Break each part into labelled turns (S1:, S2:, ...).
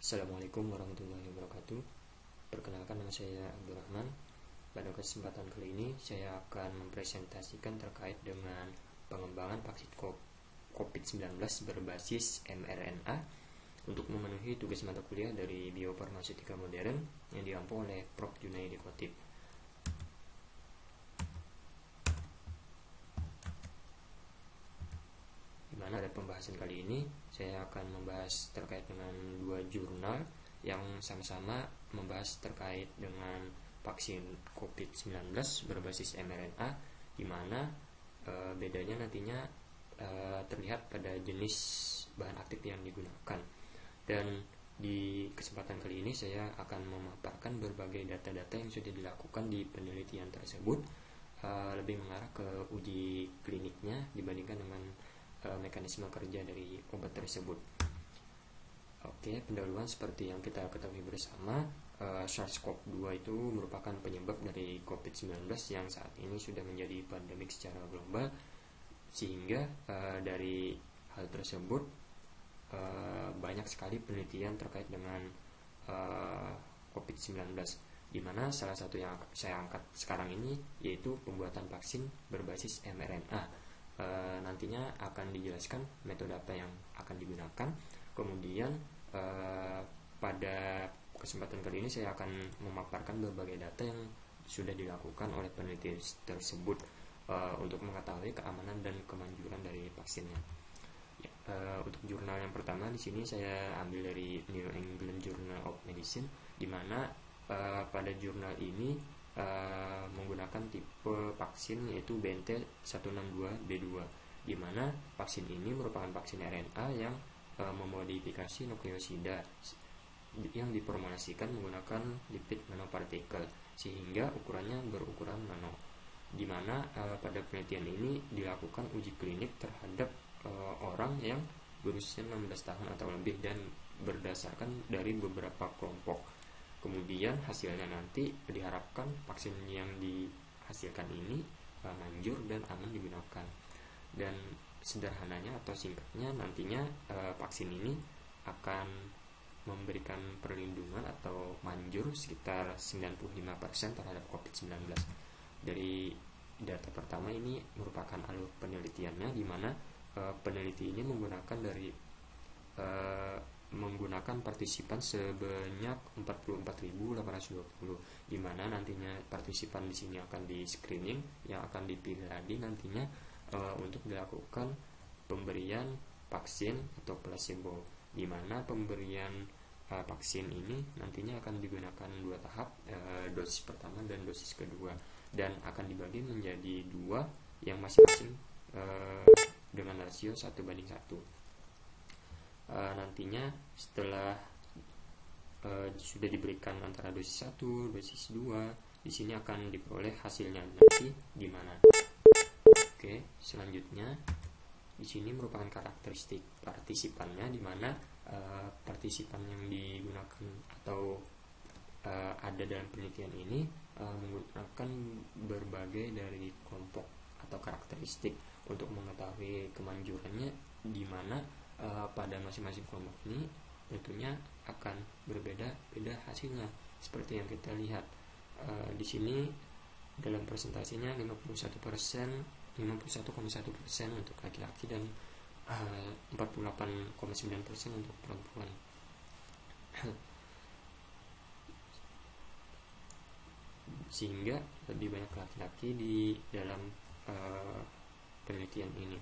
S1: Assalamualaikum warahmatullahi wabarakatuh. Perkenalkan, nama saya Abdurrahman. Pada kesempatan kali ini saya akan mempresentasikan terkait dengan pengembangan vaksin COVID-19 berbasis mRNA untuk memenuhi tugas mata kuliah dari Biofarmaseutika Modern yang diampu oleh Prof. Junaidi Khotib. Pada pembahasan kali ini saya akan membahas terkait dengan dua jurnal yang sama-sama membahas terkait dengan vaksin COVID-19 berbasis mRNA, di mana bedanya nantinya terlihat pada jenis bahan aktif yang digunakan. Dan di kesempatan kali ini saya akan memaparkan berbagai data-data yang sudah dilakukan di penelitian tersebut, lebih mengarah ke uji kliniknya dibandingkan dengan mekanisme kerja dari obat tersebut. Oke, pendahuluan seperti yang kita ketahui bersama, SARS-CoV-2 itu merupakan penyebab dari COVID-19 yang saat ini sudah menjadi pandemik secara global, sehingga dari hal tersebut banyak sekali penelitian terkait dengan COVID-19, di mana salah satu yang saya angkat sekarang ini yaitu pembuatan vaksin berbasis mRNA. Nantinya akan dijelaskan metode apa yang akan digunakan. Kemudian pada kesempatan kali ini saya akan memaparkan berbagai data yang sudah dilakukan oleh peneliti tersebut untuk mengetahui keamanan dan kemanjuran dari vaksinnya. Untuk jurnal yang pertama di sini saya ambil dari New England Journal of Medicine, di mana pada jurnal ini menggunakan tipe vaksin yaitu BNT162b2, di mana vaksin ini merupakan vaksin RNA yang memodifikasi nukleosida yang diformulasikan menggunakan lipid nanopartikel sehingga ukurannya berukuran nano, di mana pada penelitian ini dilakukan uji klinik terhadap orang yang berusia 16 tahun atau lebih dan berdasarkan dari beberapa kelompok. Kemudian hasilnya nanti diharapkan vaksin yang dihasilkan ini manjur dan aman digunakan. Dan sederhananya atau singkatnya, nantinya vaksin ini akan memberikan perlindungan atau manjur sekitar 95% terhadap COVID-19. Dari data pertama ini merupakan alur penelitiannya, di mana peneliti ini menggunakan partisipan sebanyak 44.820, di mana nantinya partisipan di sini akan di screening yang akan dipilih lagi nantinya untuk dilakukan pemberian vaksin atau placebo, di mana pemberian vaksin ini nantinya akan digunakan dua tahap, dosis pertama dan dosis kedua, dan akan dibagi menjadi dua yang masing-masing dengan rasio 1:1. Nantinya setelah sudah diberikan antara dosis 1, dosis 2, di sini akan diperoleh hasilnya nanti di mana. Oke, selanjutnya di sini merupakan karakteristik partisipannya, di mana partisipan yang digunakan atau ada dalam penelitian ini menggunakan berbagai dari kelompok atau karakteristik untuk mengetahui kemanjurannya, di mana pada masing-masing kelompok ini tentunya akan berbeda-beda hasilnya. Seperti yang kita lihat di sini dalam presentasinya 51%, 51,1% untuk laki-laki dan 48,9% untuk perempuan. Sehingga lebih banyak laki-laki di dalam penelitian ini.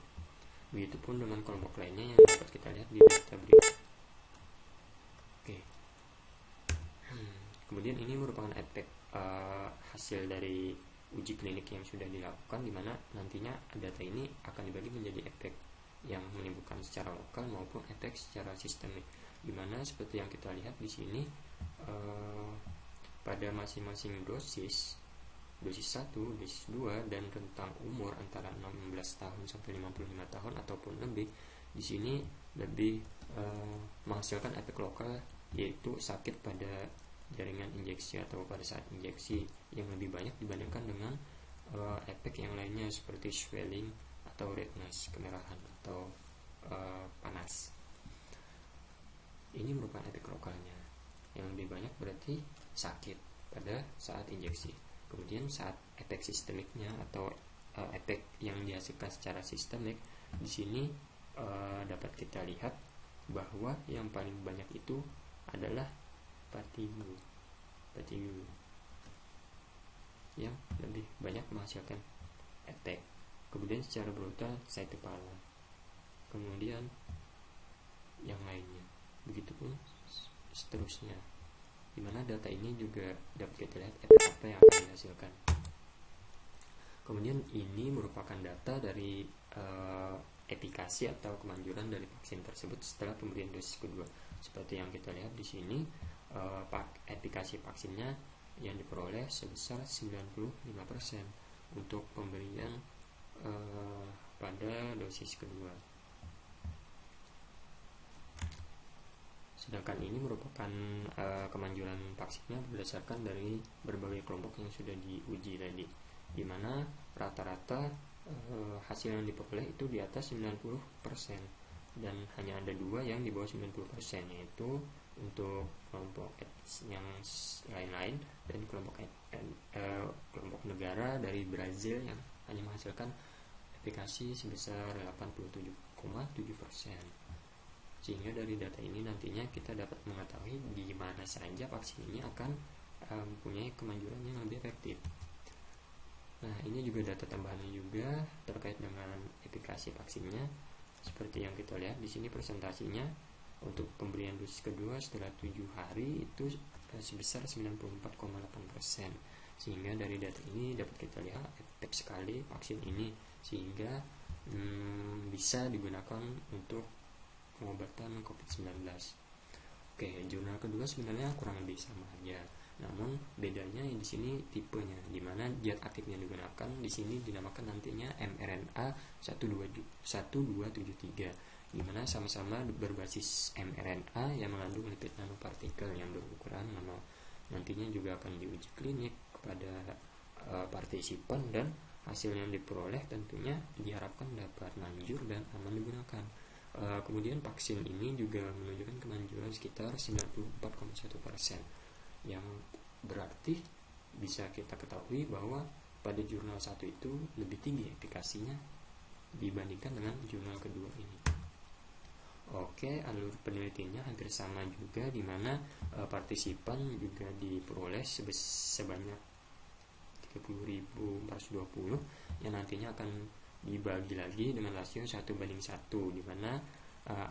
S1: Begitupun dengan kelompok lainnya yang dapat kita lihat di data berikut. Oke. Kemudian ini merupakan efek hasil dari uji klinik yang sudah dilakukan, di mana nantinya data ini akan dibagi menjadi efek yang menimbulkan secara lokal maupun efek secara sistemik, di mana seperti yang kita lihat di sini pada masing-masing dosis 1, dosis 2, dan rentang umur antara 16 tahun sampai 55 tahun ataupun lebih, di sini lebih menghasilkan efek lokal, yaitu sakit pada jaringan injeksi atau pada saat injeksi yang lebih banyak dibandingkan dengan efek yang lainnya seperti swelling atau redness, kemerahan atau panas. ini merupakan efek lokalnya. Yang lebih banyak berarti sakit pada saat injeksi. Kemudian saat efek sistemiknya atau efek yang dihasilkan secara sistemik, di sini dapat kita lihat bahwa yang paling banyak itu adalah fatigue yang lebih banyak menghasilkan efek. Kemudian secara brutal sakit kepala, kemudian yang lainnya, begitupun seterusnya, dimana data ini juga dapat kita lihat efek apa yang akan dihasilkan. Kemudian ini merupakan data dari efikasi atau kemanjuran dari vaksin tersebut setelah pemberian dosis kedua. Seperti yang kita lihat di sini, efikasi vaksinnya yang diperoleh sebesar 95% untuk pemberian pada dosis kedua. Sedangkan ini merupakan kemanjuran vaksinnya berdasarkan dari berbagai kelompok yang sudah diuji tadi, di mana rata-rata hasil yang diperoleh itu di atas 90%, dan hanya ada 2 yang di bawah 90%, yaitu untuk kelompok yang lain-lain dan kelompok negara dari Brazil yang hanya menghasilkan efikasi sebesar 87,7%. Sehingga dari data ini nantinya kita dapat mengetahui di mana saja vaksin ini akan mempunyai kemanjuran yang lebih efektif. Nah, ini juga data tambahannya juga terkait dengan efikasi vaksinnya. Seperti yang kita lihat di sini presentasinya untuk pemberian dosis kedua setelah 7 hari itu sebesar 94,8%. Sehingga dari data ini dapat kita lihat efektif sekali vaksin ini, sehingga bisa digunakan untuk pengobatan COVID-19. Oke, jurnal kedua sebenarnya kurang lebih sama aja. Namun bedanya di sini tipenya, di mana zat aktifnya digunakan di sini dinamakan nantinya mRNA 1273, di mana sama-sama berbasis mRNA yang mengandung lipid nanopartikel yang berukuran nano. Nantinya juga akan diuji klinik kepada partisipan, dan hasil yang diperoleh tentunya diharapkan dapat manjur dan aman digunakan. Kemudian vaksin ini juga menunjukkan kemanjuran sekitar 94,1%, yang berarti bisa kita ketahui bahwa pada jurnal 1 itu lebih tinggi efikasinya dibandingkan dengan jurnal kedua ini. Oke, alur penelitiannya hampir sama juga, di mana partisipan juga diperoleh sebanyak 30.420 yang nantinya akan dibagi lagi dengan rasio 1:1, di mana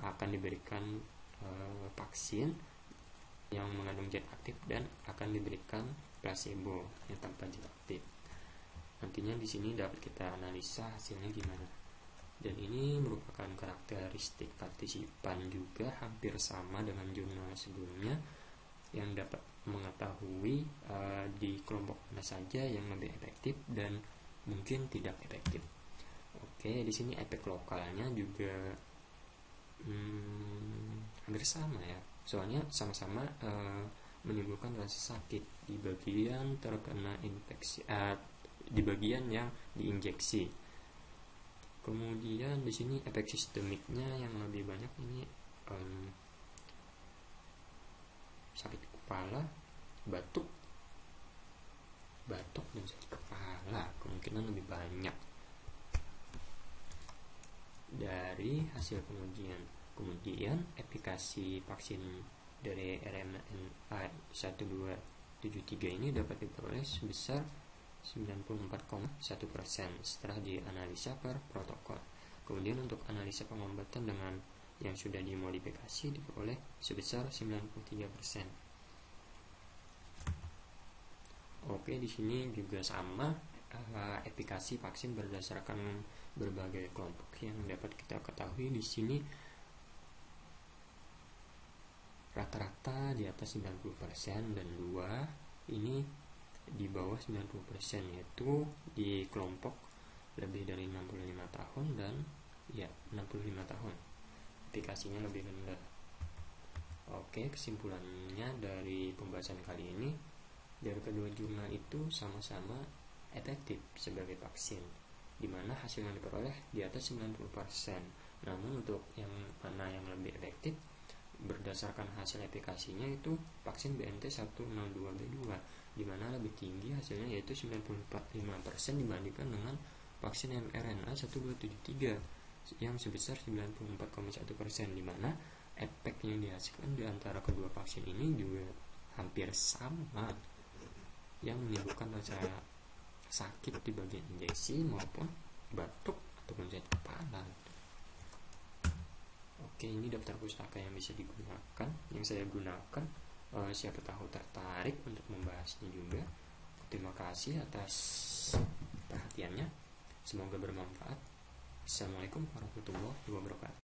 S1: akan diberikan vaksin yang mengandung zat aktif dan akan diberikan placebo yang tanpa zat aktif. Nantinya di sini dapat kita analisa hasilnya gimana. Dan ini merupakan karakteristik partisipan juga hampir sama dengan jurnal sebelumnya, yang dapat mengetahui di kelompok mana saja yang lebih efektif dan mungkin tidak efektif. Oke, di sini efek lokalnya juga hampir sama ya. Soalnya sama-sama menimbulkan rasa sakit di bagian terkena infeksi, di bagian yang diinjeksi. Kemudian di sini efek sistemiknya yang lebih banyak ini sakit kepala, batuk dan sakit kepala kemungkinan lebih banyak dari hasil pengujian. Kemudian efikasi vaksin dari mRNA 1273 ini dapat diperoleh sebesar 94,1% setelah dianalisa per protokol. Kemudian untuk analisa pengobatan dengan yang sudah dimodifikasi diperoleh sebesar 93%. Oke, di sini juga sama, efikasi vaksin berdasarkan berbagai kelompok yang dapat kita ketahui di sini rata-rata di atas 90% dan 2 ini di bawah 90%, yaitu di kelompok lebih dari 65 tahun dan 65 tahun efikasinya lebih rendah. Oke, kesimpulannya dari pembahasan kali ini, dari kedua jurnal itu sama-sama efektif sebagai vaksin, di mana hasil yang diperoleh di atas 90%. Namun untuk yang mana yang lebih efektif berdasarkan hasil efikasinya itu vaksin BNT 102B2, di mana lebih tinggi hasilnya yaitu 94,5% dibandingkan dengan vaksin mRNA 1273 yang sebesar 94,1%, di mana efek yang dihasilkan di antara kedua vaksin ini juga hampir sama, yang menimbulkan rasa sakit di bagian injeksi maupun batuk ataupun sakit kepala. Oke, ini daftar pustaka yang bisa digunakan, yang saya gunakan. Siapa tahu tertarik untuk membahasnya juga. Terima kasih atas perhatiannya, semoga bermanfaat. Assalamualaikum warahmatullahi wabarakatuh.